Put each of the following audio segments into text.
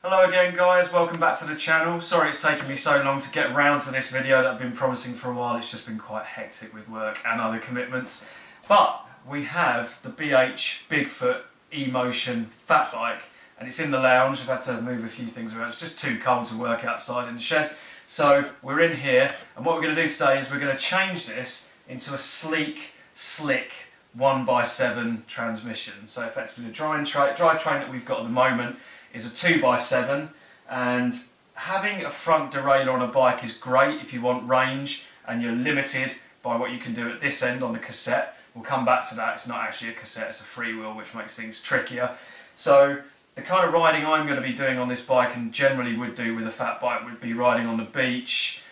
Hello again guys, welcome back to the channel. Sorry it's taken me so long to get around to this video that I've been promising for a while. It's just been quite hectic with work and other commitments. But we have the BH Bigfoot E-Motion fat bike and it's in the lounge. I've had to move a few things around. It's just too cold to work outside in the shed. So we're in here and what we're going to do today is we're going to change this into a sleek, slick 1x7 transmission. So effectively the drivetrain that we've got at the moment is a 2x7, and having a front derailleur on a bike is great if you want range and you're limited by what you can do at this end on the cassette. We'll come back to that. It's not actually a cassette, it's a freewheel, which makes things trickier. So the kind of riding I'm going to be doing on this bike, and generally would do with a fat bike, would be riding on the beach,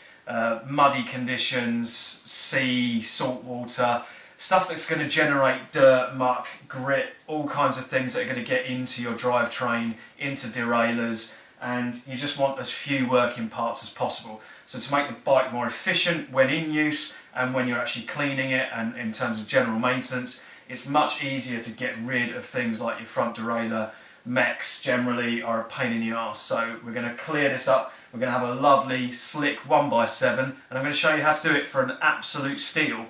muddy conditions, sea, salt water, stuff that's going to generate dirt, muck, grit, all kinds of things that are going to get into your drivetrain, into derailleurs, and you just want as few working parts as possible. So to make the bike more efficient when in use and when you're actually cleaning it, and in terms of general maintenance, it's much easier to get rid of things like your front derailleur. Mechs generally are a pain in the arse, so we're going to clear this up. We're going to have a lovely slick 1x7 and I'm going to show you how to do it for an absolute steal.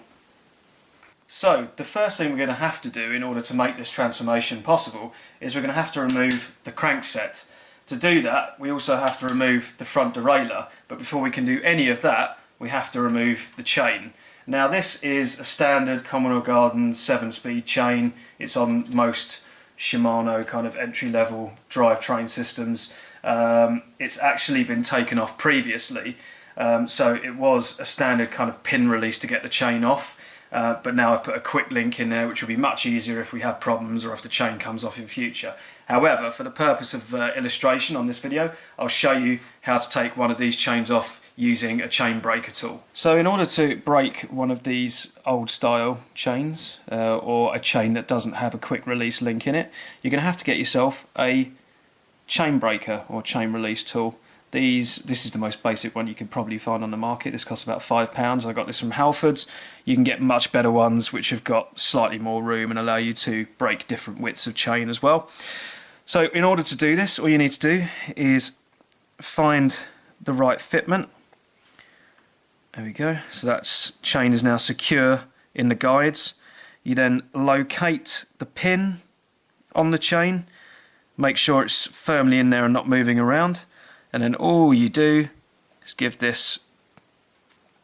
So the first thing we're going to have to do in order to make this transformation possible is we're going to have to remove the crankset. To do that we also have to remove the front derailleur, but before we can do any of that we have to remove the chain. Now this is a standard Commodore Garden 7-speed chain. It's on most Shimano kind of entry-level drivetrain systems. It's actually been taken off previously, so it was a standard kind of pin release to get the chain off. But now I've put a quick link in there which will be much easier if we have problems or if the chain comes off in future. However, for the purpose of illustration on this video, I'll show you how to take one of these chains off using a chain breaker tool. So in order to break one of these old style chains, or a chain that doesn't have a quick release link in it, you're going to have to get yourself a chain breaker or chain release tool. This is the most basic one you can probably find on the market. This costs about £5. I got this from Halfords. You can get much better ones which have got slightly more room and allow you to break different widths of chain as well. So in order to do this, all you need to do is find the right fitment. There we go. So that chain is now secure in the guides. You then locate the pin on the chain. Make sure it's firmly in there and not moving around. And then all you do is give this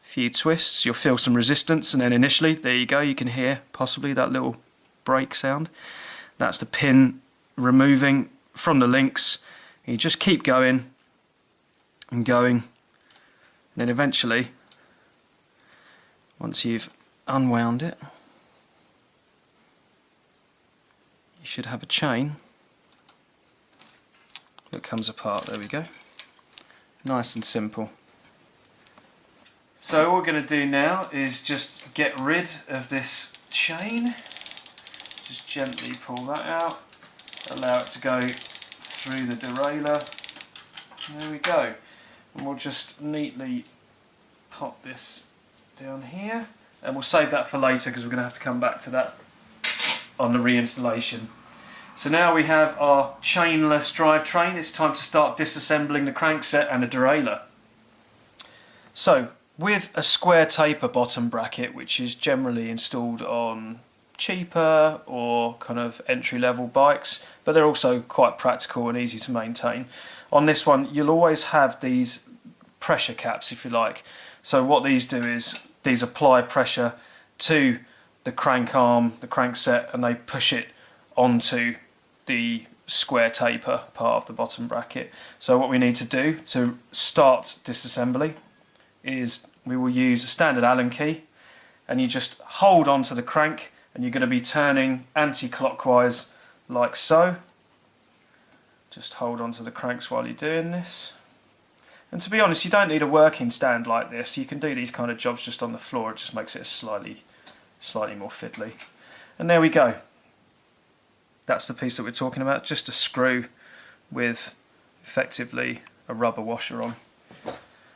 a few twists. You'll feel some resistance, and then initially, there you go, you can hear possibly that little break sound. That's the pin removing from the links. And you just keep going and going, and then eventually, once you've unwound it, you should have a chain that comes apart. There we go. Nice and simple. So what we're going to do now is just get rid of this chain. Just gently pull that out, allow it to go through the derailleur. There we go. And we'll just neatly pop this down here, and we'll save that for later because we're going to have to come back to that on the reinstallation. So now we have our chainless drivetrain. It's time to start disassembling the crankset and the derailleur. So with a square taper bottom bracket, which is generally installed on cheaper or kind of entry-level bikes, but they're also quite practical and easy to maintain. On this one you'll always have these pressure caps, if you like. So what these do is these apply pressure to the crank arm, the crankset, and they push it onto the square taper part of the bottom bracket. So what we need to do to start disassembly is we will use a standard Allen key, and you just hold onto the crank and you're going to be turning anti-clockwise like so. Just hold onto the cranks while you're doing this. And to be honest, you don't need a working stand like this. You can do these kind of jobs just on the floor. It just makes it slightly more fiddly. And there we go. That's the piece that we're talking about, just a screw with effectively a rubber washer on.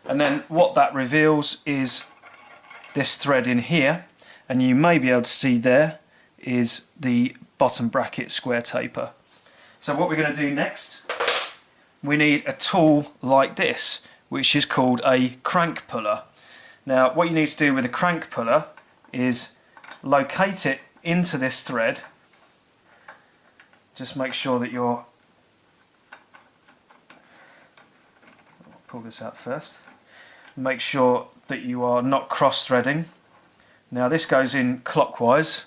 And then what that reveals is this thread in here, and you may be able to see there is the bottom bracket square taper. So what we're going to do next we need a tool like this, which is called a crank puller. Now what you need to do with a crank puller is locate it into this thread. Just make sure that you're, pull this out first, make sure that you are not cross-threading. Now this goes in clockwise,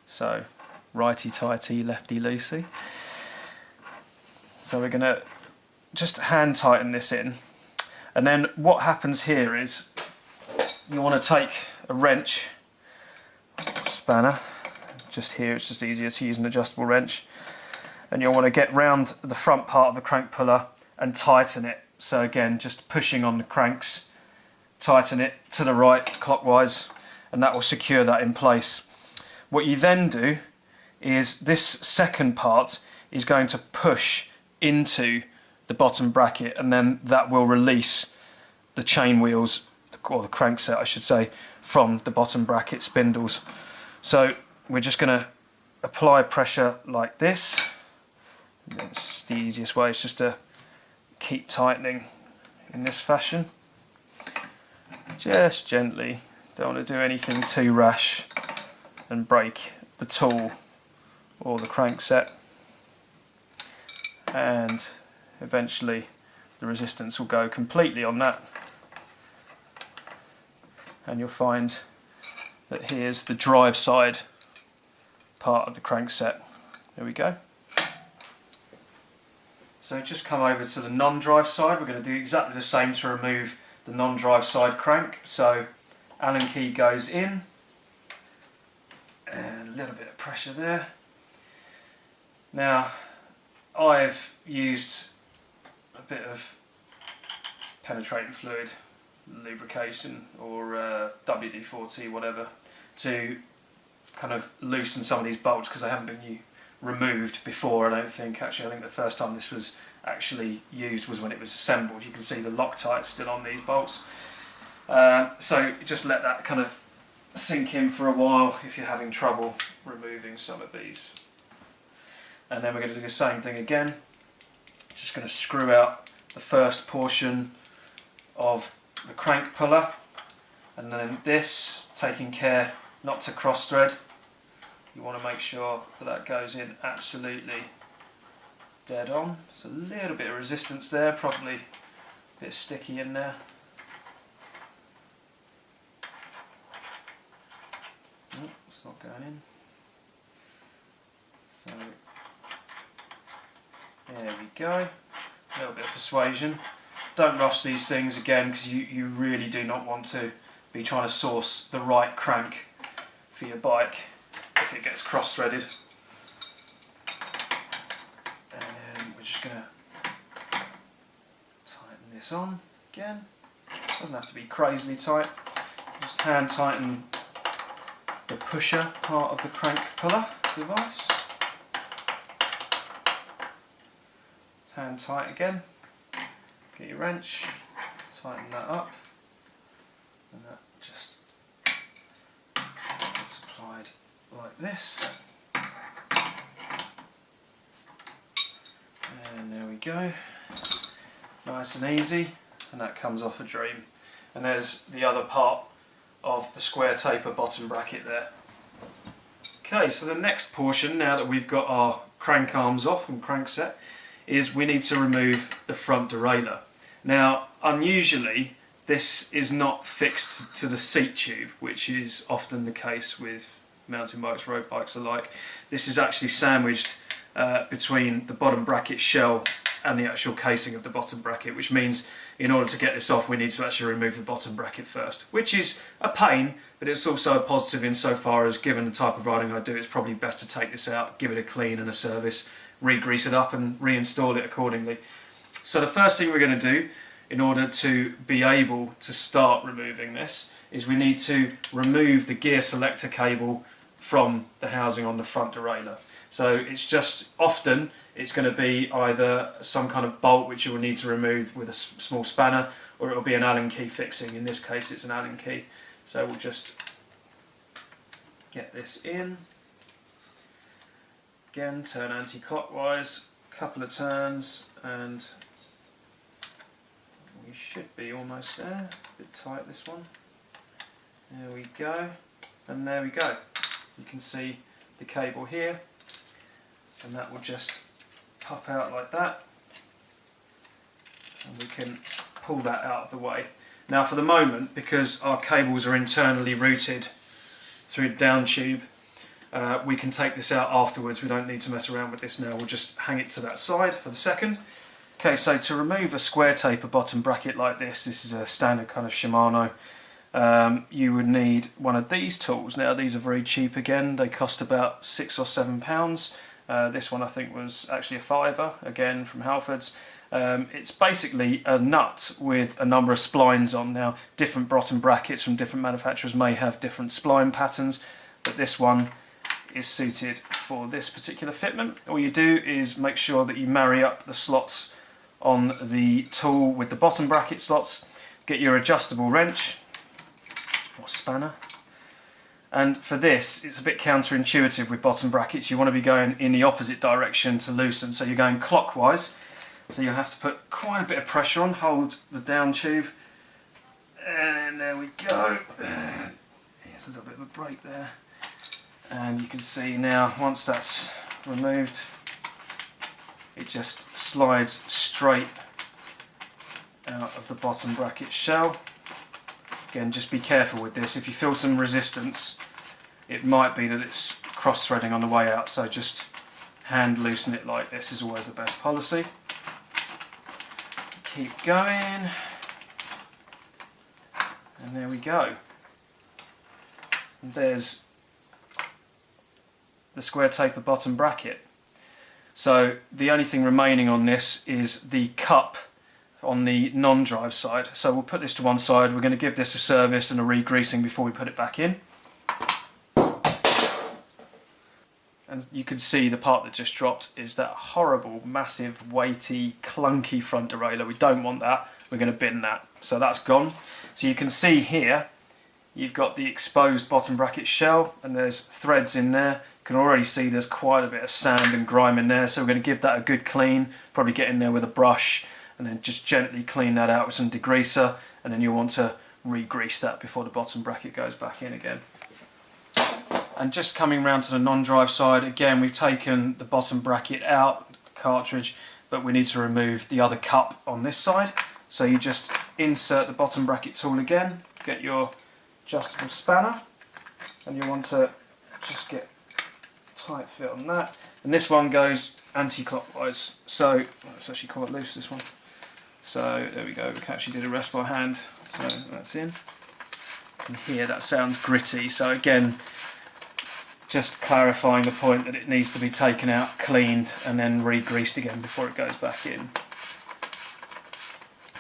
so righty-tighty, lefty-loosey. So we're going to just hand tighten this in, and then what happens here is you want to take a wrench, spanner, just here it's just easier to use an adjustable wrench, and you'll want to get round the front part of the crank puller and tighten it. So again, just pushing on the cranks, tighten it to the right clockwise, and that will secure that in place. What you then do is this second part is going to push into the bottom bracket, and then that will release the chain wheels, or the crankset I should say, from the bottom bracket spindles. So we're just going to apply pressure like this. It's just the easiest way, it's just to keep tightening in this fashion. Just gently, don't want to do anything too rash and break the tool or the crankset, and eventually the resistance will go completely on that, and you'll find that here's the drive side part of the crankset. There we go. So just come over to the non-drive side. We're going to do exactly the same to remove the non-drive side crank. So Allen key goes in, and a little bit of pressure there. Now I've used a bit of penetrating fluid, lubrication, or WD-40, whatever, to kind of loosen some of these bolts because they haven't been removed before, I don't think. Actually, I think the first time this was actually used was when it was assembled. You can see the Loctite still on these bolts. So just let that kind of sink in for a while if you're having trouble removing some of these. And then we're going to do the same thing again. Just going to screw out the first portion of the crank puller, and then this, taking care not to cross thread. You want to make sure that that goes in absolutely dead on. There's a little bit of resistance there, probably a bit sticky in there. Oh, it's not going in. So there we go. A little bit of persuasion. Don't rush these things again, because you really do not want to be trying to source the right crank for your bike if it gets cross-threaded. And we're just going to tighten this on again. Doesn't have to be crazily tight. Just hand tighten the pusher part of the crank puller device. Hand tight again. Get your wrench, tighten that up, and that just gets applied like this. And there we go. Nice and easy, and that comes off a dream. And there's the other part of the square taper bottom bracket there. Okay, so the next portion, now that we've got our crank arms off and crankset, is we need to remove the front derailleur. Now, unusually, this is not fixed to the seat tube, which is often the case with mountain bikes, road bikes alike. This is actually sandwiched between the bottom bracket shell and the actual casing of the bottom bracket, which means in order to get this off we need to actually remove the bottom bracket first, which is a pain, but it's also a positive insofar as, given the type of riding I do, it's probably best to take this out, give it a clean and a service, re-grease it up and reinstall it accordingly. So the first thing we're going to do in order to be able to start removing this is we need to remove the gear selector cable from the housing on the front derailleur. So it's just, often it's going to be either some kind of bolt which you will need to remove with a small spanner, or it will be an Allen key fixing. In this case it's an Allen key. So we'll just get this in. Again, turn anti-clockwise, a couple of turns, and We should be almost there. A bit tight this one. There we go. And there we go. You can see the cable here, and that will just pop out like that, and we can pull that out of the way. Now for the moment, because our cables are internally routed through the down tube, we can take this out afterwards. We don't need to mess around with this now. We'll just hang it to that side for the second. Okay, so to remove a square taper bottom bracket like this is a standard kind of Shimano, you would need one of these tools. Now these are very cheap again, they cost about £6 or £7. This one I think was actually a £5, again from Halfords. It's basically a nut with a number of splines on. Now different bottom brackets from different manufacturers may have different spline patterns, but this one is suited for this particular fitment. All you do is make sure that you marry up the slots on the tool with the bottom bracket slots, get your adjustable wrench or spanner, and for this it's a bit counterintuitive with bottom brackets. You want to be going in the opposite direction to loosen, so you're going clockwise, so you have to put quite a bit of pressure on, hold the down tube, and there we go. Here's a little bit of a break there, and you can see now once that's removed it just slides straight out of the bottom bracket shell. Again, just be careful with this. If you feel some resistance, it might be that it's cross-threading on the way out, so just hand loosen it like this is always the best policy. Keep going, and there we go. And there's the square taper bottom bracket. So the only thing remaining on this is the cup on the non-drive side. So we'll put this to one side. We're going to give this a service and a re-greasing before we put it back in. And you can see the part that just dropped is that horrible, massive, weighty, clunky front derailleur. We don't want that. We're going to bin that. So that's gone. So you can see here you've got the exposed bottom bracket shell, and there's threads in there. You can already see there's quite a bit of sand and grime in there, so we're going to give that a good clean. Probably get in there with a brush and then just gently clean that out with some degreaser, and then you'll want to re-grease that before the bottom bracket goes back in again. And just coming round to the non-drive side, again we've taken the bottom bracket out, the cartridge, but we need to remove the other cup on this side. So you just insert the bottom bracket tool again, get your adjustable spanner, and you want to just get tight fit on that. And this one goes anti-clockwise, so it's actually quite loose, this one. So there we go, we actually did a rest by hand, so that's in. You can hear that sounds gritty, so again, just clarifying the point that it needs to be taken out, cleaned, and then re-greased again before it goes back in.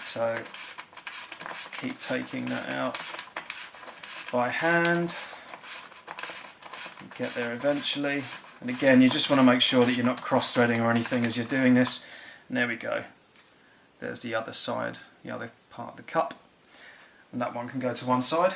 So keep taking that out by hand, get there eventually, and again you just want to make sure that you're not cross-threading or anything as you're doing this. And there we go, there's the other side, the other part of the cup, and that one can go to one side.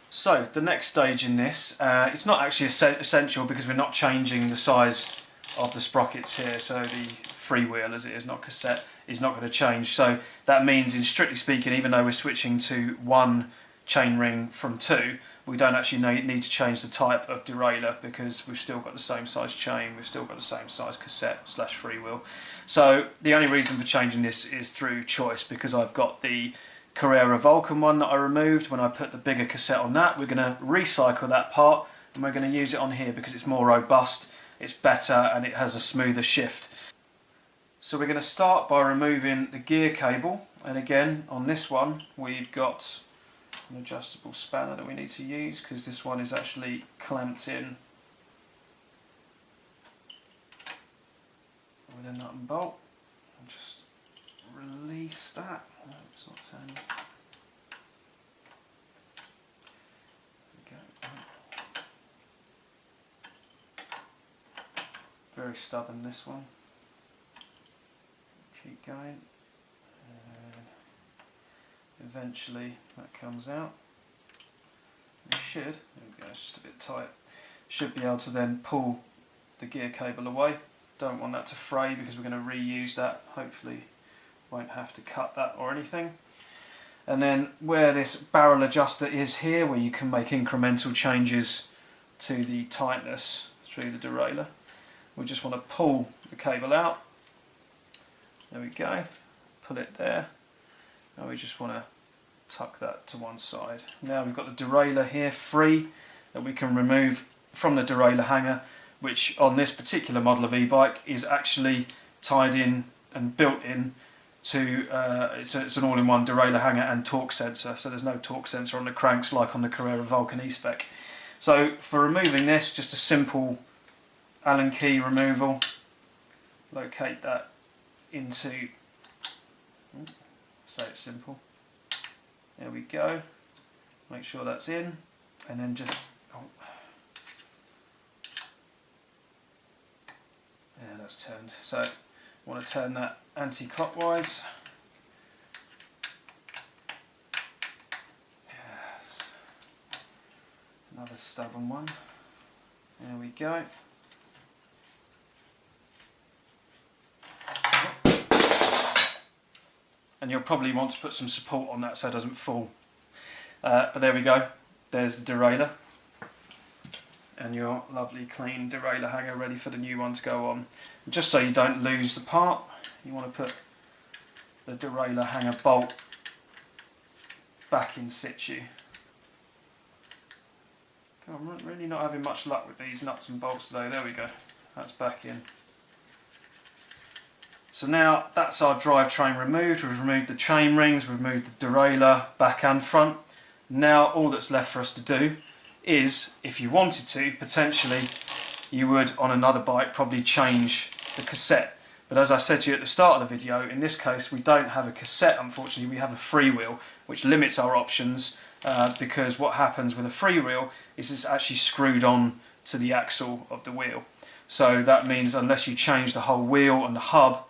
So the next stage in this, it's not actually essential because we're not changing the size of the sprockets here, so the freewheel as it is, not cassette, is not going to change. So that means, in strictly speaking, even though we're switching to one chain ring from two, we don't actually need to change the type of derailleur because we've still got the same size chain, we've still got the same size cassette / freewheel. So the only reason for changing this is through choice, because I've got the Carrera Vulcan one that I removed. When I put the bigger cassette on that, we're going to recycle that part and we're going to use it on here because it's more robust, it's better, and it has a smoother shift. So we're going to start by removing the gear cable, and again on this one we've got an adjustable spanner that we need to use because this one is actually clamped in with a nut and bolt. I'll just release that. No, it's not turning. There we go. Very stubborn, this one. Keep going. Eventually that comes out. It should, there we go, it's just a bit tight. Should be able to then pull the gear cable away. Don't want that to fray because we're going to reuse that. Hopefully won't have to cut that or anything. And then where this barrel adjuster is here, where you can make incremental changes to the tightness through the derailleur, we just want to pull the cable out. There we go, pull it there, and we just want to tuck that to one side. Now we've got the derailleur here free that we can remove from the derailleur hanger, which on this particular model of e-bike is actually tied in and built in to, it's an all-in-one derailleur hanger and torque sensor, so there's no torque sensor on the cranks like on the Carrera Vulcan E-Spec. So for removing this, just a simple Allen key removal, locate that into, say it's simple, there we go, make sure that's in, and then just, yeah, that's turned, so I want to turn that anti-clockwise. Yes, another stubborn one, there we go. And you'll probably want to put some support on that so it doesn't fall. But there we go, there's the derailleur. And your lovely clean derailleur hanger ready for the new one to go on. And just so you don't lose the part, you want to put the derailleur hanger bolt back in situ. I'm really not having much luck with these nuts and bolts today. There we go, that's back in. So now that's our drivetrain removed. We've removed the chain rings, we've removed the derailleur back and front. Now all that's left for us to do is, if you wanted to, potentially you would on another bike probably change the cassette. But as I said to you at the start of the video, in this case we don't have a cassette, unfortunately. We have a freewheel, which limits our options because what happens with a freewheel is it's actually screwed on to the axle of the wheel. So that means unless you change the whole wheel and the hub,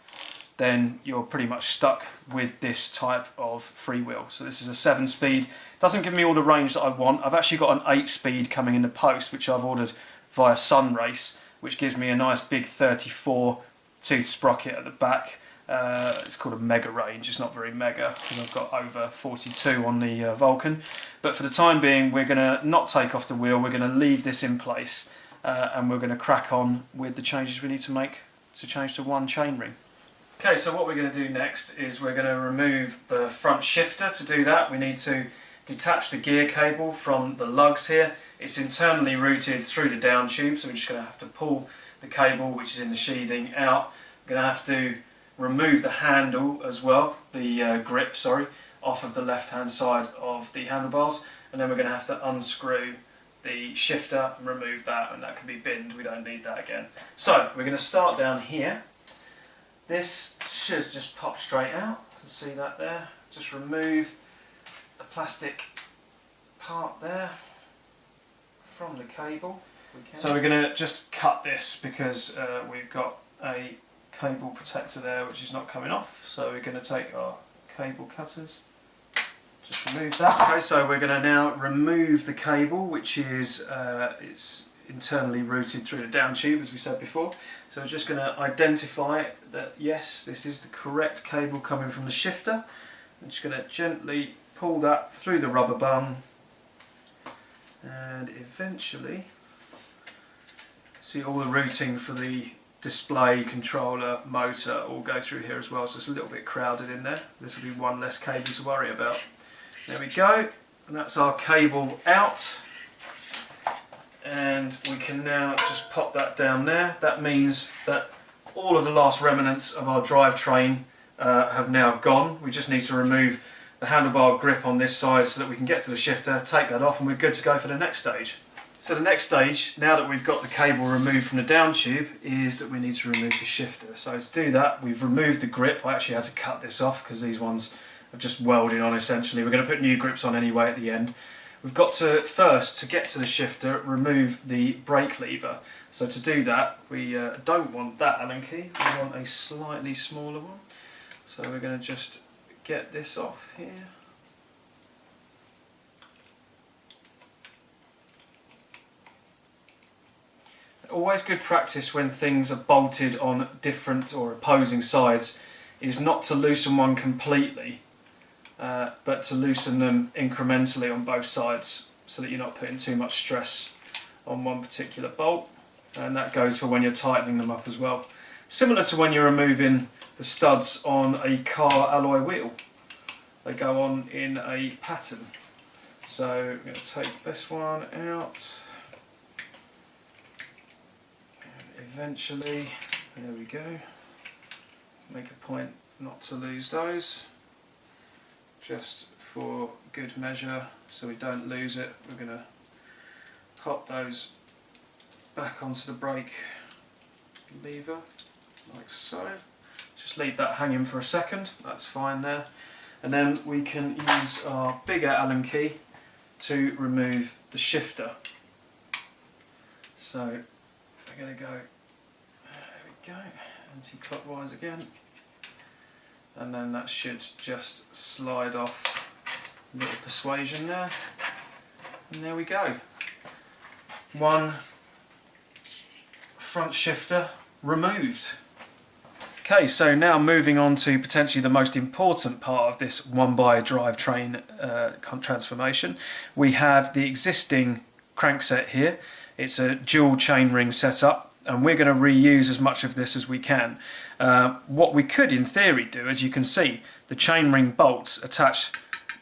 then you're pretty much stuck with this type of freewheel. So this is a 7-speed. Doesn't give me all the range that I want. I've actually got an 8-speed coming in the post, which I've ordered via Sunrace, which gives me a nice big 34 tooth sprocket at the back. It's called a mega range. It's not very mega because I've got over 42 on the Vulcan. But for the time being, we're going to not take off the wheel. We're going to leave this in place and we're going to crack on with the changes we need to make to change to one chain ring. Okay, so what we're going to do next is we're going to remove the front shifter. To do that, we need to detach the gear cable from the lugs here. It's internally routed through the down tube, so we're just going to have to pull the cable, which is in the sheathing, out. We're going to have to remove the handle as well, the grip, sorry, off of the left-hand side of the handlebars, and then we're going to have to unscrew the shifter and remove that, and that can be binned. We don't need that again. So we're going to start down here. This should just pop straight out. You can see that there. Just remove the plastic part there from the cable. So we're going to just cut this because we've got a cable protector there which is not coming off. So we're going to take our cable cutters, just remove that. Okay, so we're going to now remove the cable, which is it's internally routed through the down tube, as we said before. So we're just going to identify that yes, this is the correct cable coming from the shifter. I'm just going to gently pull that through the rubber bung, and eventually see all the routing for the display, controller, motor all go through here as well, so it's a little bit crowded in there. This will be one less cable to worry about. There we go, and that's our cable out. And we can now just pop that down there. That means that all of the last remnants of our drivetrain have now gone. We just need to remove the handlebar grip on this side so that we can get to the shifter, take that off, and we're good to go for the next stage. So the next stage, now that we've got the cable removed from the down tube, is that we need to remove the shifter. So to do that, we've removed the grip. I actually had to cut this off because these ones are just welded on essentially. We're going to put new grips on anyway at the end. We've got to first, to get to the shifter, remove the brake lever. So to do that, we don't want that Allen key, we want a slightly smaller one. So we're going to just get this off here. Always good practice when things are bolted on different or opposing sides is not to loosen one completely but to loosen them incrementally on both sides so that you're not putting too much stress on one particular bolt. And that goes for when you're tightening them up as well. Similar to when you're removing the studs on a car alloy wheel. They go on in a pattern. So I'm going to take this one out. And eventually, there we go. Make a point not to lose those. Just for good measure, so we don't lose it, we're going to pop those back onto the brake lever, like so. Just leave that hanging for a second, that's fine there. And then we can use our bigger Allen key to remove the shifter. So we're going to go, there we go, anti-clockwise again. And then that should just slide off, a little persuasion there. And there we go. One front shifter removed. Okay, so now moving on to potentially the most important part of this one-by drivetrain transformation. We have the existing crankset here. It's a dual chainring setup, and we're going to reuse as much of this as we can. What we could in theory do, as you can see, the chainring bolts attach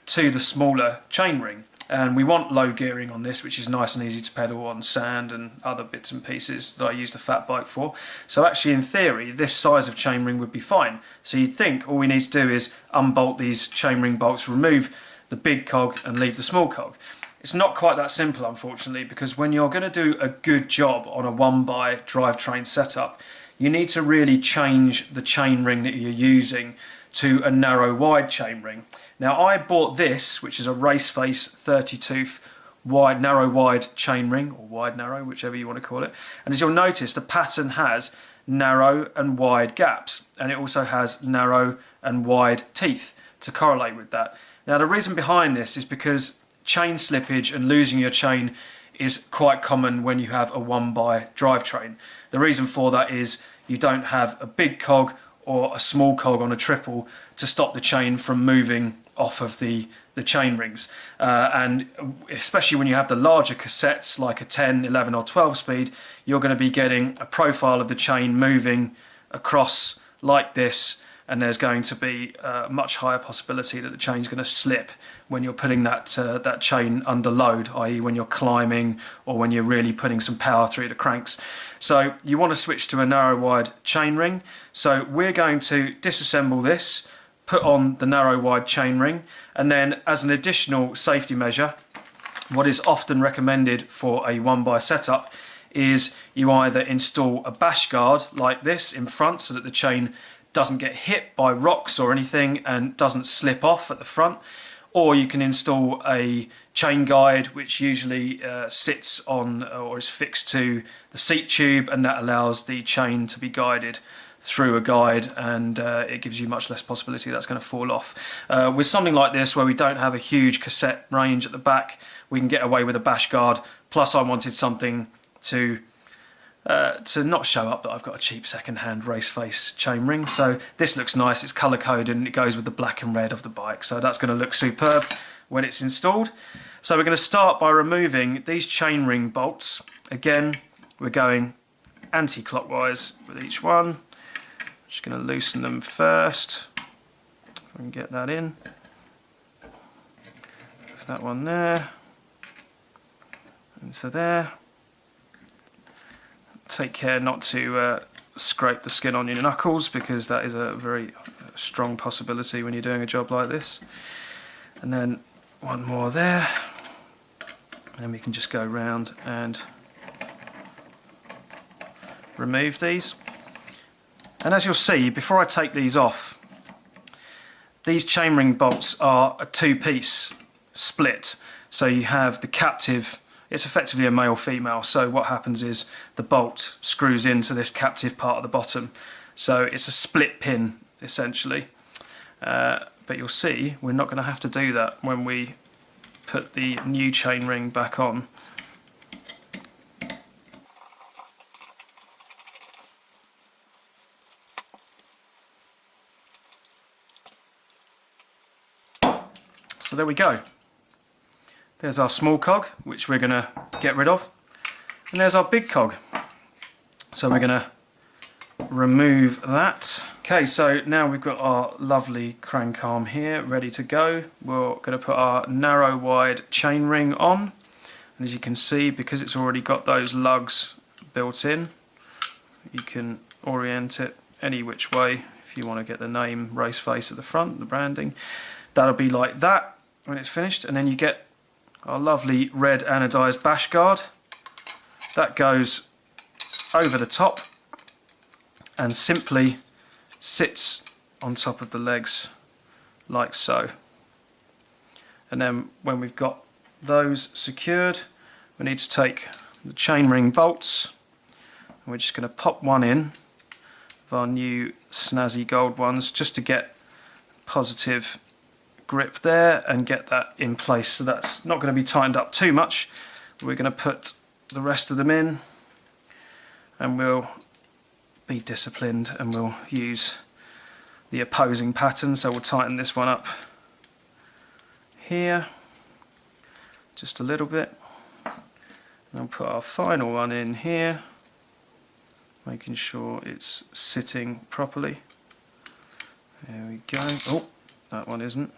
to the smaller chainring. And we want low gearing on this, which is nice and easy to pedal on sand and other bits and pieces that I use the fat bike for. So actually in theory this size of chainring would be fine. So you'd think all we need to do is unbolt these chainring bolts, remove the big cog and leave the small cog. It's not quite that simple, unfortunately, because when you're going to do a good job on a one-by drivetrain setup, you need to really change the chainring that you're using to a narrow wide chainring. Now I bought this, which is a race face 30 tooth wide, narrow wide chainring, or wide narrow, whichever you want to call it. And as you'll notice, the pattern has narrow and wide gaps, and it also has narrow and wide teeth to correlate with that. Now the reason behind this is because chain slippage and losing your chain is quite common when you have a one-by drivetrain. The reason for that is you don't have a big cog or a small cog on a triple to stop the chain from moving off of the chain rings. And especially when you have the larger cassettes like a 10, 11 or 12 speed, you're going to be getting a profile of the chain moving across like this, and there's going to be a much higher possibility that the chain's going to slip when you're putting that chain under load, i.e. when you're climbing or when you're really putting some power through the cranks. So you want to switch to a narrow wide chain ring. So we're going to disassemble this, put on the narrow wide chain ring, and then as an additional safety measure, what is often recommended for a one-by setup is you either install a bash guard like this in front so that the chain doesn't get hit by rocks or anything and doesn't slip off at the front, or you can install a chain guide which usually sits on or is fixed to the seat tube, and that allows the chain to be guided through a guide, and it gives you much less possibility that's going to fall off. With something like this where we don't have a huge cassette range at the back, we can get away with a bash guard. Plus I wanted something to not show up that I've got a cheap second-hand race face chain ring. So this looks nice, it's colour coded and it goes with the black and red of the bike, so that's going to look superb when it's installed. So we're going to start by removing these chain ring bolts. Again, we're going anti-clockwise with each one. Just going to loosen them first, if I can get that in. There's that one there, and so there. Take care not to scrape the skin on your knuckles, because that is a very strong possibility when you're doing a job like this. And then one more there, and then we can just go round and remove these. And as you'll see, before I take these off, these chainring bolts are a two-piece split. So you have the captive. It's effectively a male-female, so what happens is the bolt screws into this captive part at the bottom. So it's a split pin, essentially. But you'll see we're not going to have to do that when we put the new chain ring back on. So there we go. There's our small cog, which we're going to get rid of. And there's our big cog. So we're going to remove that. Okay, so now we've got our lovely crank arm here ready to go. We're going to put our narrow wide chain ring on. And as you can see, because it's already got those lugs built in, you can orient it any which way. If you want to get the name Race Face at the front, the branding, that'll be like that when it's finished. And then you get our lovely red anodised bash guard. That goes over the top and simply sits on top of the legs like so. And then when we've got those secured, we need to take the chainring bolts and we're just going to pop one in of our new snazzy gold ones just to get positive grip there and get that in place. So that's not going to be tightened up too much. We're going to put the rest of them in and we'll be disciplined and we'll use the opposing pattern. So we'll tighten this one up here just a little bit and I'll put our final one in here, making sure it's sitting properly. There we go. Oh, that one isn't.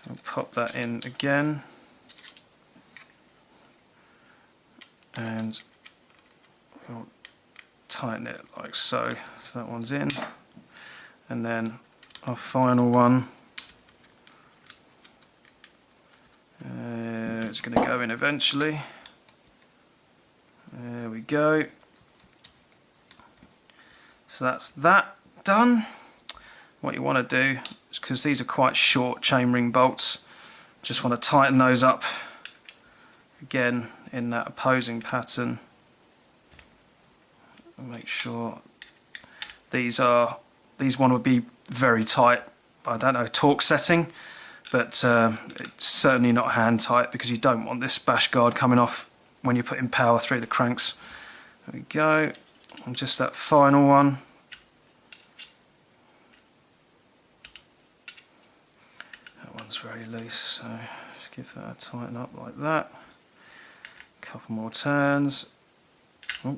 I'll pop that in again and we'll tighten it like so. So that one's in, and then our final one, it's going to go in eventually. There we go. So that's that done. What you want to do is, because these are quite short chainring bolts, just want to tighten those up again in that opposing pattern. Make sure these one would be very tight. I don't know torque setting, but it's certainly not hand tight because you don't want this bash guard coming off when you're putting power through the cranks. There we go. And just that final one. That one's very loose, so just give that a tighten up like that. A couple more turns. Oh.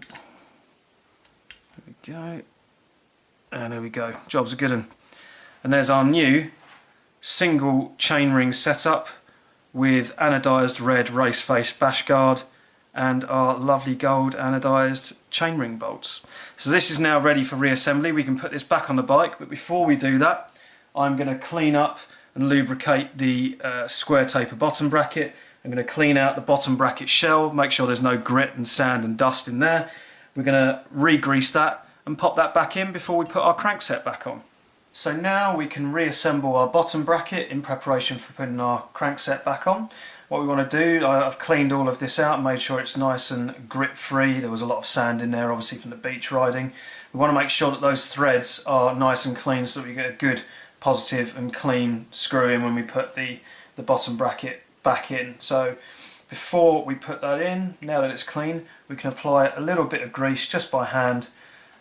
There we go, and there we go, job's a good one. And there's our new single chainring setup with anodised red race face bash guard and our lovely gold anodised chainring bolts. So this is now ready for reassembly. We can put this back on the bike, but before we do that, I'm going to clean up and lubricate the square taper bottom bracket. I'm going to clean out the bottom bracket shell, make sure there's no grit and sand and dust in there. We're going to re-grease that and pop that back in before we put our crankset back on. So now we can reassemble our bottom bracket in preparation for putting our crankset back on. What we want to do, I've cleaned all of this out and made sure it's nice and grit free. There was a lot of sand in there obviously from the beach riding. We want to make sure that those threads are nice and clean so that we get a good positive and clean screw in when we put the bottom bracket back in. So before we put that in, now that it's clean, we can apply a little bit of grease just by hand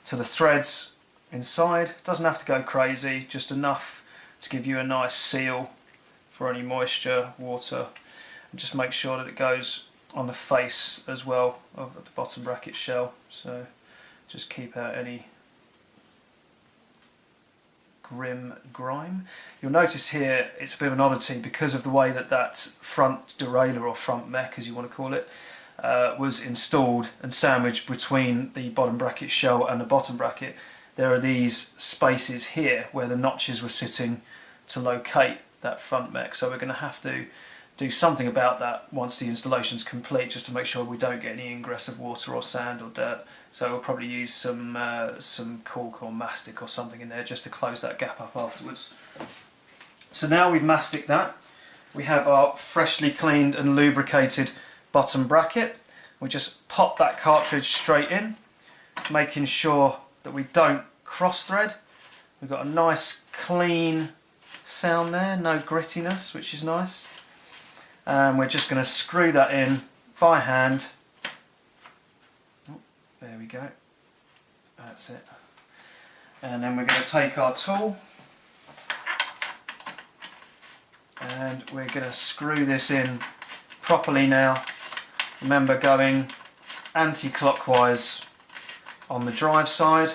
to the threads inside. It doesn't have to go crazy, just enough to give you a nice seal for any moisture, water, and just make sure that it goes on the face as well of the bottom bracket shell. So just keep out any grime. You'll notice here it's a bit of an oddity because of the way that front derailleur or front mech, as you want to call it, was installed and sandwiched between the bottom bracket shell and the bottom bracket. There are these spaces here where the notches were sitting to locate that front mech, so we're going to have to do something about that once the installation's complete, just to make sure we don't get any ingress of water or sand or dirt. So we'll probably use some caulk or mastic or something in there just to close that gap up afterwards. So now we've mastic that, we have our freshly cleaned and lubricated bottom bracket. We just pop that cartridge straight in, making sure that we don't cross thread. We've got a nice clean sound there, no grittiness, which is nice. And we're just going to screw that in by hand. Oh, there we go, that's it. And then we're going to take our tool and we're going to screw this in properly now. Remember, going anti-clockwise on the drive side.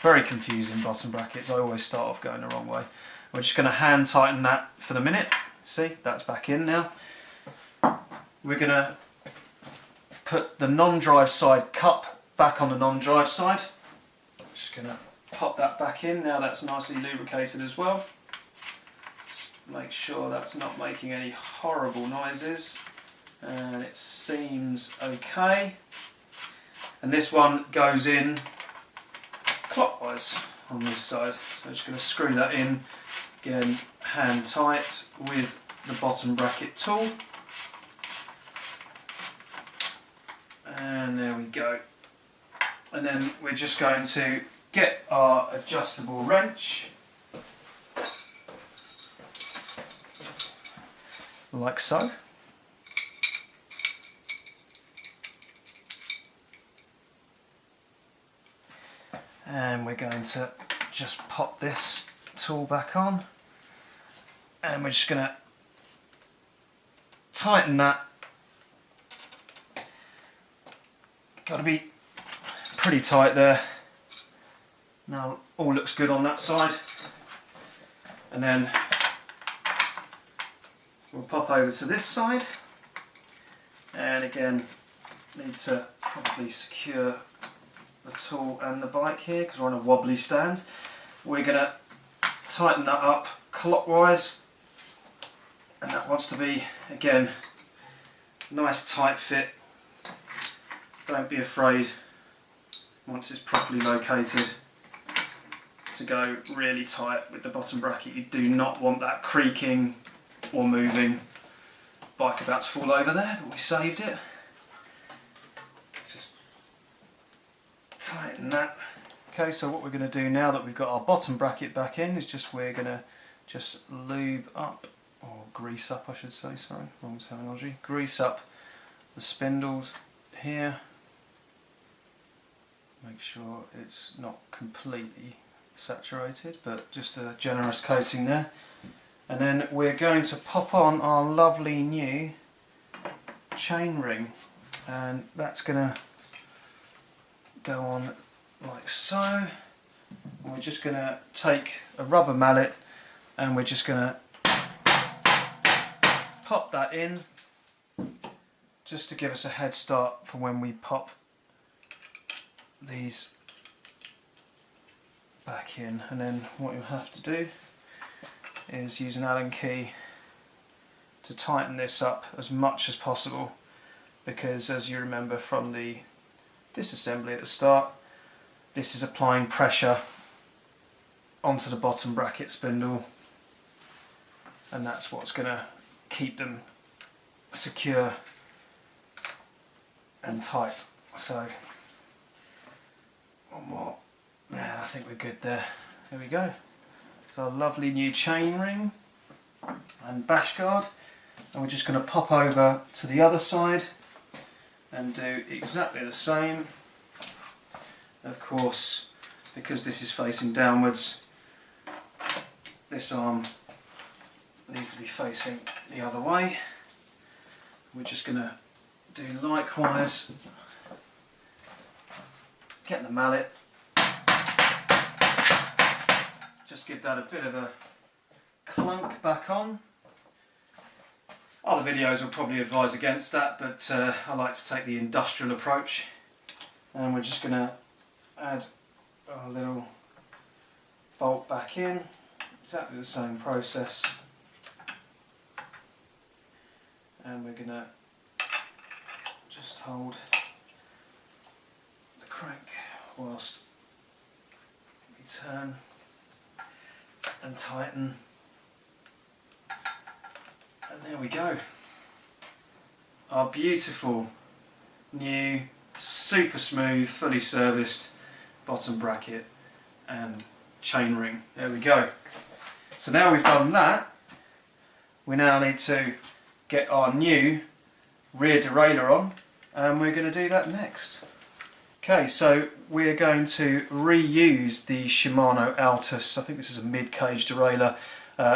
Very confusing, bottom brackets. I always start off going the wrong way. We're just going to hand tighten that for the minute. See, that's back in now. We're going to put the non-drive side cup back on the non-drive side. Just going to pop that back in. Now that's nicely lubricated as well. Just make sure that's not making any horrible noises. And it seems okay. And this one goes in clockwise on this side. So I'm just going to screw that in, again hand tight with the bottom bracket tool. And there we go. And then we're just going to get our adjustable wrench, like so. And we're going to just pop this tool back on, and we're just going to tighten that. Got to be pretty tight there. Now all looks good on that side, and then we'll pop over to this side, and again need to probably secure the tool and the bike here because we're on a wobbly stand. We're going to tighten that up clockwise, and that wants to be, again, nice tight fit. Don't be afraid, once it's properly located, to go really tight with the bottom bracket. You do not want that creaking or moving. Bike about to fall over there, but we saved it. Just tighten that. Okay, so what we're going to do now that we've got our bottom bracket back in is we're going to just lube up, or grease up I should say, sorry, wrong terminology. Grease up the spindles here. Make sure it's not completely saturated, but just a generous coating there. And then we're going to pop on our lovely new chain ring, and that's going to go on like so. And we're just going to take a rubber mallet and we're just going to pop that in, just to give us a head start for when we pop these back in. And then what you'll have to do is use an Allen key to tighten this up as much as possible, because as you remember from the disassembly at the start, this is applying pressure onto the bottom bracket spindle, and that's what's going to keep them secure and tight. So one more. Yeah, I think we're good there. There we go. So a lovely new chain ring and bash guard, and we're just going to pop over to the other side and do exactly the same. Of course, because this is facing downwards, this arm needs to be facing the other way. We're just going to do likewise. Get the mallet, just give that a bit of a clunk back on. Other videos will probably advise against that, but I like to take the industrial approach. And we're just going to add a little bolt back in, exactly the same process. And we're going to just hold the crank whilst we turn and tighten, and there we go. Our beautiful new, super smooth, fully serviced bottom bracket and chain ring. There we go. So now we've done that, we now need to get our new rear derailleur on, and we're going to do that next. Okay, so we're going to reuse the Shimano Altus. I think this is a mid-cage derailleur,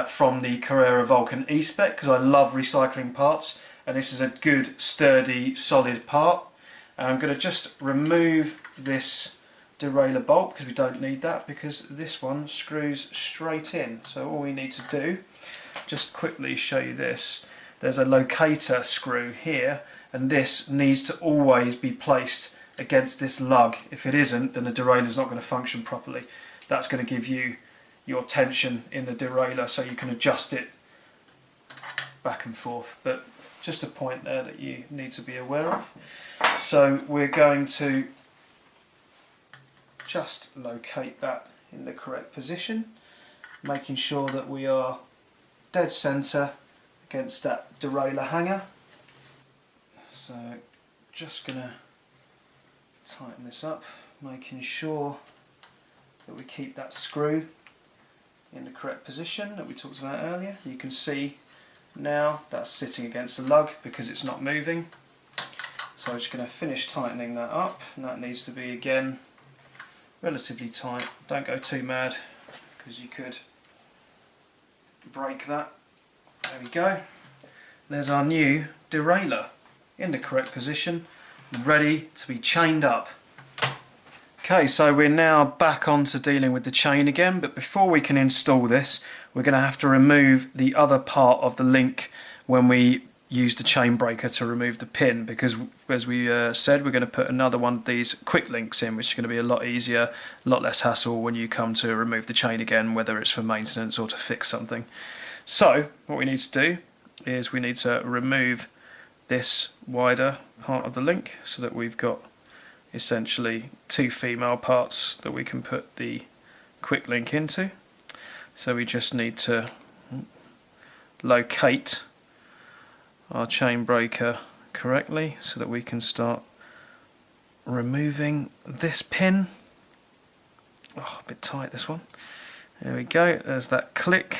from the Carrera Vulcan E-Spec, because I love recycling parts, and this is a good, sturdy, solid part. And I'm going to just remove this derailleur bolt because we don't need that, because this one screws straight in. So all we need to do, just quickly show you this, there's a locator screw here, and this needs to always be placed against this lug. If it isn't, then the derailleur is not going to function properly. That's going to give you your tension in the derailleur, so you can adjust it back and forth. But just a point there that you need to be aware of. So we're going to just locate that in the correct position, making sure that we are dead centre against that derailleur hanger. So just going to tighten this up, making sure that we keep that screw in the correct position that we talked about earlier. You can see now that's sitting against the lug because it's not moving. So I'm just going to finish tightening that up, and that needs to be again relatively tight. Don't go too mad because you could break that. There we go. There's our new derailleur in the correct position, ready to be chained up. Okay, so we're now back on to dealing with the chain again, but before we can install this, we're going to have to remove the other part of the link when we use the chain breaker to remove the pin, because as we said, we're going to put another one of these quick links in, which is going to be a lot easier, a lot less hassle when you come to remove the chain again, whether it's for maintenance or to fix something. So what we need to do is we need to remove this wider part of the link so that we've got essentially two female parts that we can put the quick link into. So we just need to locate our chain breaker correctly so that we can start removing this pin. Oh, a bit tight, this one. There we go, there's that click.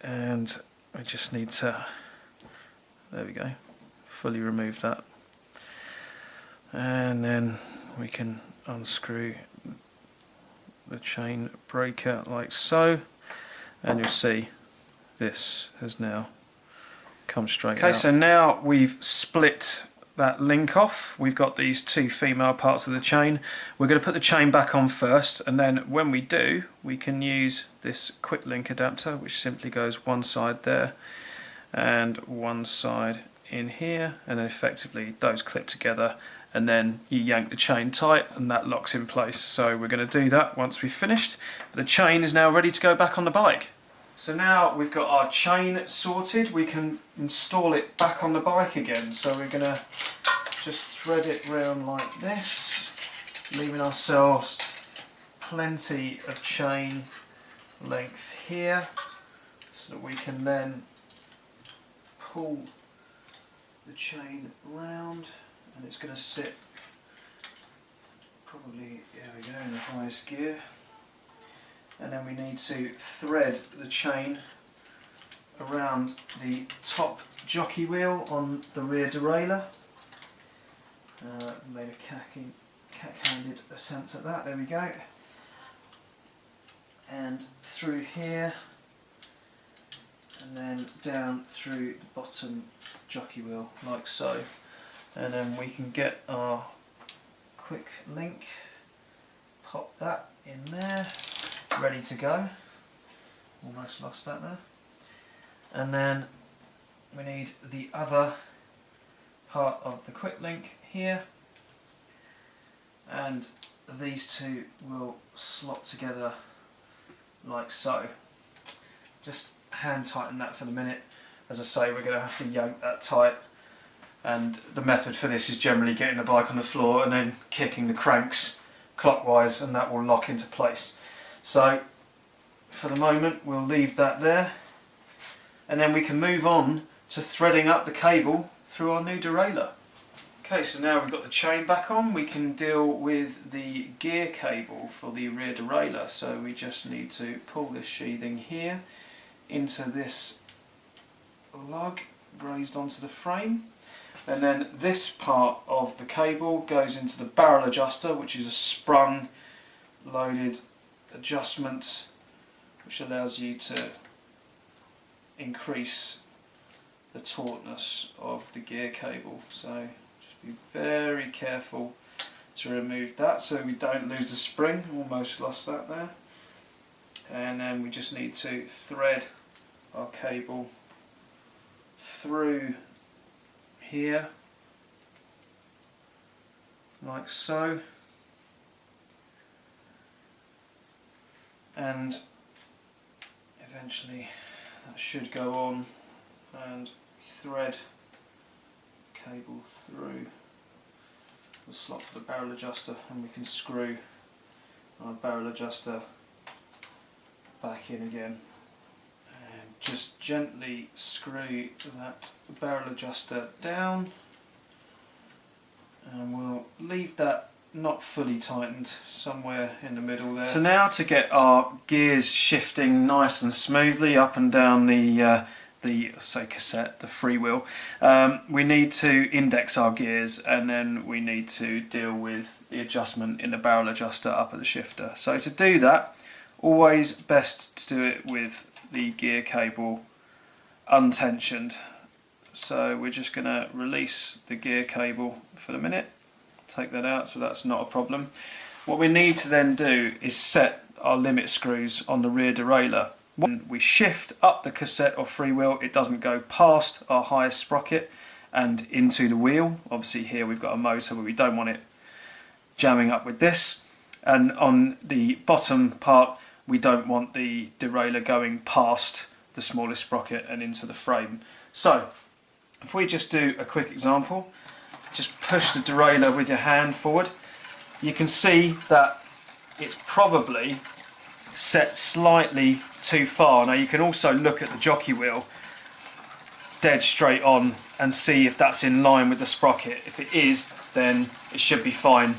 And I just need to, there we go, fully remove that. And then we can unscrew the chain breaker like so, and you'll see this has now come straight out. Okay, so now we've split that link off. We've got these two female parts of the chain. We're going to put the chain back on first, and then when we do, we can use this quick link adapter, which simply goes one side there and one side in here, and then effectively those clip together, and then you yank the chain tight and that locks in place. So we're going to do that once we've finished. The chain is now ready to go back on the bike. So now we've got our chain sorted, we can install it back on the bike again. So we're going to just thread it round like this, leaving ourselves plenty of chain length here, so that we can then pull the chain round, and it's going to sit probably, there we go, in the highest gear. And then we need to thread the chain around the top jockey wheel on the rear derailleur. Made a cack-handed attempt at that, there we go. And through here, and then down through the bottom jockey wheel, like so. And then we can get our quick link, pop that in there, ready to go. Almost lost that there. And then we need the other part of the quick link here, and these two will slot together like so. Just hand tighten that for the minute. As I say, we're going to have to yank that tight, and the method for this is generally getting the bike on the floor and then kicking the cranks clockwise, and that will lock into place. So for the moment we'll leave that there, and then we can move on to threading up the cable through our new derailleur. Okay, so now we've got the chain back on, we can deal with the gear cable for the rear derailleur. So we just need to pull this sheathing here into this lug grazed onto the frame, and then this part of the cable goes into the barrel adjuster, which is a sprung loaded adjustment which allows you to increase the tautness of the gear cable. So just be very careful to remove that so we don't lose the spring. Almost lost that there. And then we just need to thread our cable through here like so, and eventually that should go on, and thread cable through the slot for the barrel adjuster, and we can screw our barrel adjuster back in again. And just gently screw that barrel adjuster down, and we'll leave that not fully tightened, somewhere in the middle there. So now, to get our gears shifting nice and smoothly up and down the cassette, the freewheel, we need to index our gears, and then we need to deal with the adjustment in the barrel adjuster up at the shifter. So to do that, always best to do it with the gear cable untensioned. So we're just going to release the gear cable for the minute, take that out, so that's not a problem. What we need to then do is set our limit screws on the rear derailleur. When we shift up the cassette or freewheel, it doesn't go past our highest sprocket and into the wheel. Obviously here we've got a motor, but we don't want it jamming up with this. And on the bottom part, we don't want the derailleur going past the smallest sprocket and into the frame. So if we just do a quick example, just push the derailleur with your hand forward, you can see that it's probably set slightly too far. Now you can also look at the jockey wheel dead straight on and see if that's in line with the sprocket. If it is, then it should be fine.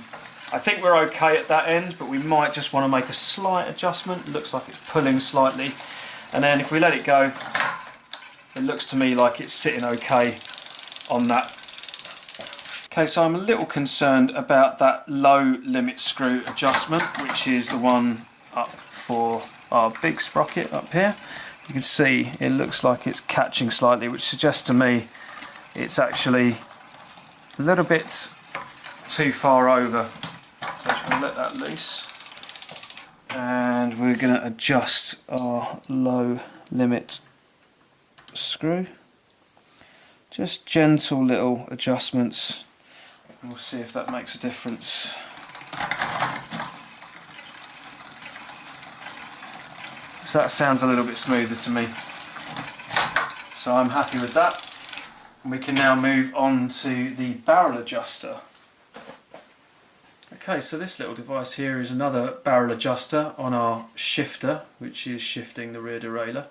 I think we're okay at that end, but we might just want to make a slight adjustment. It looks like it's pulling slightly, and then if we let it go, it looks to me like it's sitting okay on that. Okay, so I'm a little concerned about that low limit screw adjustment, which is the one up for our big sprocket up here. You can see it looks like it's catching slightly, which suggests to me it's actually a little bit too far over. So I'm just going to let that loose, and we're going to adjust our low limit screw. Just gentle little adjustments, and we'll see if that makes a difference. So that sounds a little bit smoother to me, so I'm happy with that. And we can now move on to the barrel adjuster. Okay, so this little device here is another barrel adjuster on our shifter, which is shifting the rear derailleur.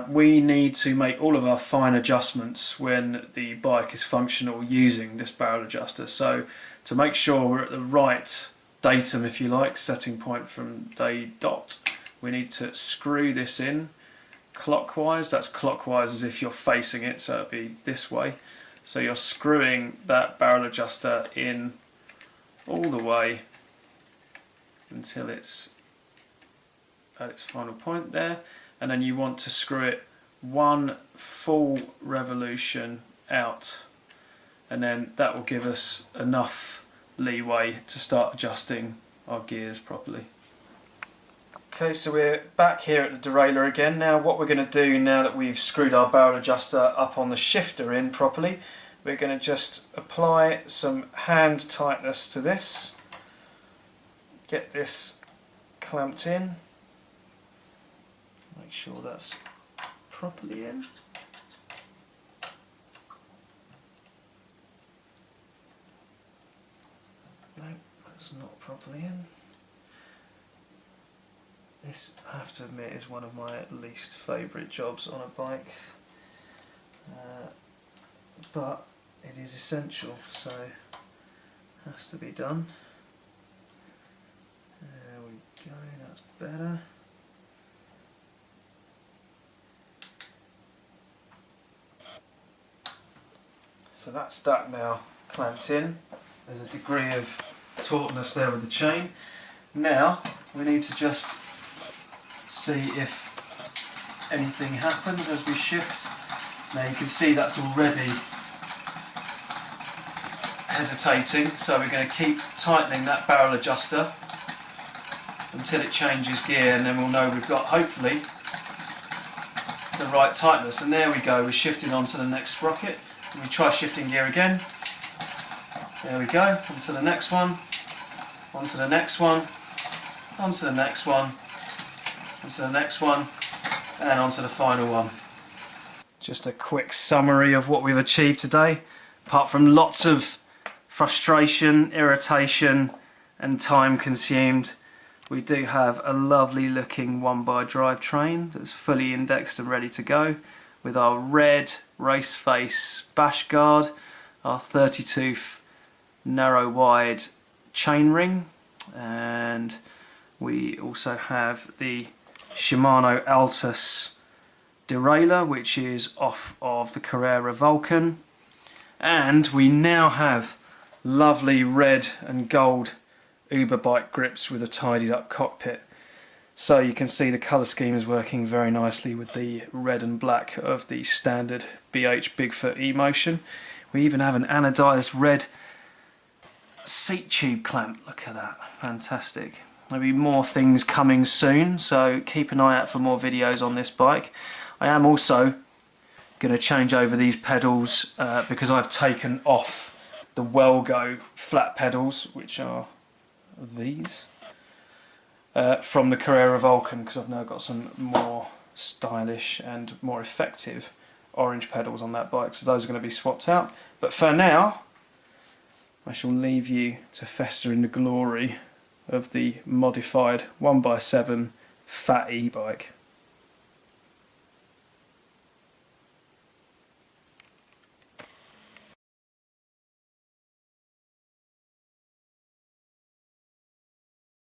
We need to make all of our fine adjustments when the bike is functional using this barrel adjuster. So to make sure we're at the right datum, if you like, setting point from day dot, we need to screw this in clockwise. That's clockwise as if you're facing it, so it'll be this way. So you're screwing that barrel adjuster in all the way until it's at its final point there, and then you want to screw it one full revolution out, and then that will give us enough leeway to start adjusting our gears properly. Okay, so we're back here at the derailleur again. Now what we're going to do, now that we've screwed our barrel adjuster up on the shifter in properly, we're going to just apply some hand tightness to this, get this clamped in, make sure that's properly in. No, that's not properly in. This, I have to admit, is one of my least favourite jobs on a bike, but it is essential, so it has to be done. There we go, that's better. So that's that now clamped in. There's a degree of tautness there with the chain. Now we need to just see if anything happens as we shift. Now you can see that's already hesitating, so we're going to keep tightening that barrel adjuster until it changes gear, and then we'll know we've got hopefully the right tightness. And there we go, we're shifting on to the next sprocket. And we try shifting gear again. There we go, onto the next one, onto the next one, onto the next one, onto the next one, and onto the final one. Just a quick summary of what we've achieved today. Apart from lots of frustration, irritation and time consumed, we do have a lovely looking 1x drivetrain that's fully indexed and ready to go, with our red race face bash guard, our 32th narrow wide chainring, and we also have the Shimano Altus derailleur, which is off of the Carrera Vulcan, and we now have lovely red and gold Uber bike grips with a tidied up cockpit. So you can see the colour scheme is working very nicely with the red and black of the standard BH Bigfoot E-Motion. We even have an anodised red seat tube clamp. Look at that, fantastic. There'll be more things coming soon, so keep an eye out for more videos on this bike. I am also going to change over these pedals because I've taken off the Wellgo flat pedals, which are these, from the Carrera Vulcan, because I've now got some more stylish and more effective orange pedals on that bike, so those are going to be swapped out. But for now, I shall leave you to fester in the glory of the modified 1x7 fat e-bike.